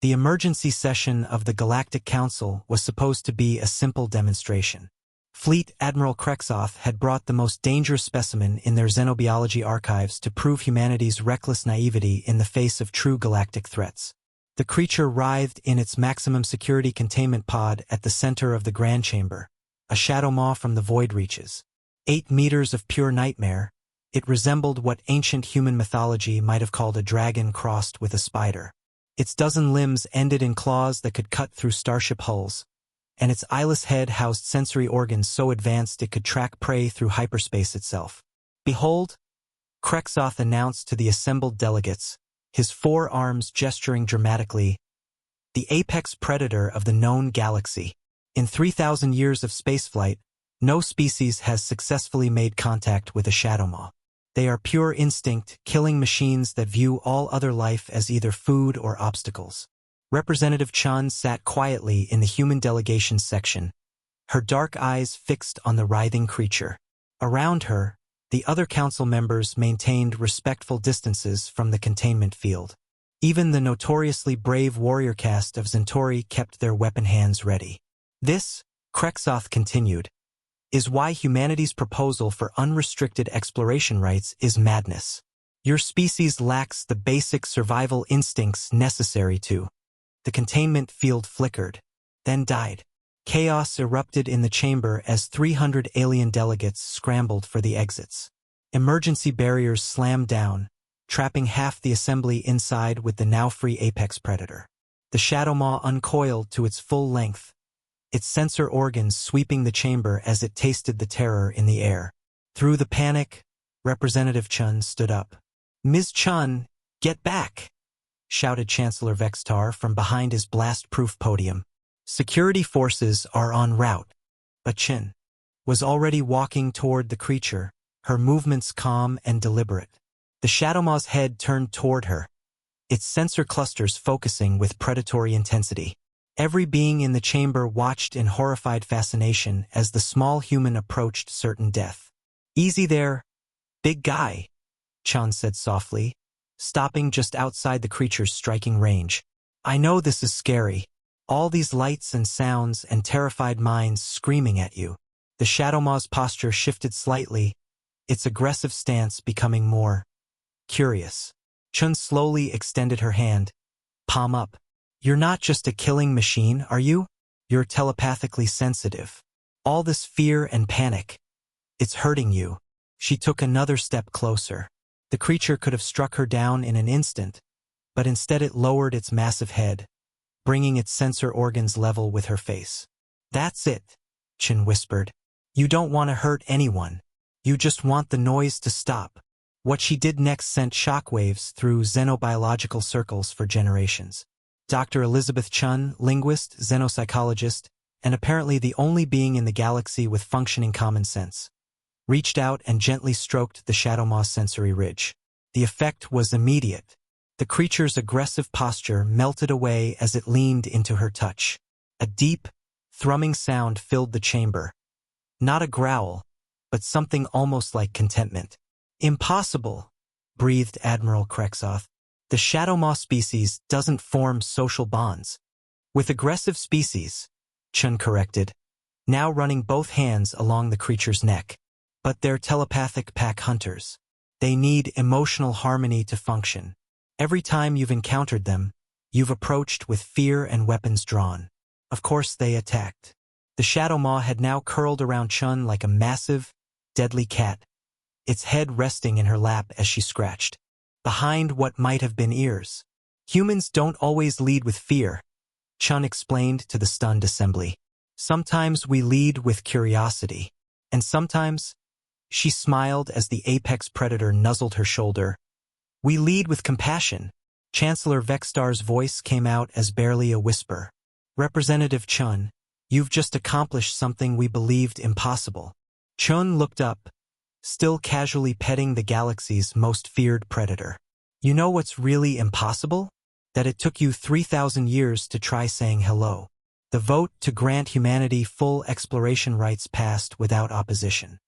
The emergency session of the Galactic Council was supposed to be a simple demonstration. Fleet Admiral Kreksoth had brought the most dangerous specimen in their xenobiology archives to prove humanity's reckless naivety in the face of true galactic threats. The creature writhed in its maximum security containment pod at the center of the Grand Chamber, a shadow maw from the void reaches. 8 meters of pure nightmare, it resembled what ancient human mythology might have called a dragon crossed with a spider. Its dozen limbs ended in claws that could cut through starship hulls, and its eyeless head housed sensory organs so advanced it could track prey through hyperspace itself. "Behold," Kreksoth announced to the assembled delegates, his 4 arms gesturing dramatically, "the apex predator of the known galaxy. In 3,000 years of spaceflight, no species has successfully made contact with a shadow maw. They are pure instinct, killing machines that view all other life as either food or obstacles." Representative Chun sat quietly in the human delegations section, her dark eyes fixed on the writhing creature. Around her, the other council members maintained respectful distances from the containment field. Even the notoriously brave warrior caste of Centauri kept their weapon hands ready. "This," Kreksoth continued, "is why humanity's proposal for unrestricted exploration rights is madness. Your species lacks the basic survival instincts necessary to." The containment field flickered, then died. Chaos erupted in the chamber as 300 alien delegates scrambled for the exits. Emergency barriers slammed down, trapping half the assembly inside with the now-free apex predator. The shadow maw uncoiled to its full length, its sensor organs sweeping the chamber as it tasted the terror in the air. Through the panic, Representative Chun stood up. "Ms. Chun, get back!" shouted Chancellor Vextar from behind his blast-proof podium. "Security forces are en route." But Chun was already walking toward the creature, her movements calm and deliberate. The shadow maw's head turned toward her, its sensor clusters focusing with predatory intensity. Every being in the chamber watched in horrified fascination as the small human approached certain death. "Easy there, big guy," Chun said softly, stopping just outside the creature's striking range. "I know this is scary. All these lights and sounds and terrified minds screaming at you." The shadow maw's posture shifted slightly, its aggressive stance becoming more curious. Chun slowly extended her hand, palm up. "You're not just a killing machine, are you? You're telepathically sensitive. All this fear and panic, it's hurting you." She took another step closer. The creature could have struck her down in an instant, but instead it lowered its massive head, bringing its sensor organs level with her face. "That's it," Chun whispered. "You don't want to hurt anyone. You just want the noise to stop." What she did next sent shockwaves through xenobiological circles for generations. Dr. Elizabeth Chun, linguist, xenopsychologist, and apparently the only being in the galaxy with functioning common sense, reached out and gently stroked the shadow maw's sensory ridge. The effect was immediate. The creature's aggressive posture melted away as it leaned into her touch. A deep, thrumming sound filled the chamber. Not a growl, but something almost like contentment. "Impossible," breathed Admiral Kreksoth. "The shadow maw species doesn't form social bonds." "With aggressive species," Chun corrected, now running both hands along the creature's neck. "But they're telepathic pack hunters. They need emotional harmony to function. Every time you've encountered them, you've approached with fear and weapons drawn. Of course they attacked." The shadow maw had now curled around Chun like a massive, deadly cat, its head resting in her lap as she scratched behind what might have been ears. "Humans don't always lead with fear," Chun explained to the stunned assembly. "Sometimes we lead with curiosity. And sometimes," she smiled as the apex predator nuzzled her shoulder, "we lead with compassion." Chancellor Vextar's voice came out as barely a whisper. "Representative Chun, you've just accomplished something we believed impossible." Chun looked up, still casually petting the galaxy's most feared predator. "You know what's really impossible? That it took you 3,000 years to try saying hello." The vote to grant humanity full exploration rights passed without opposition.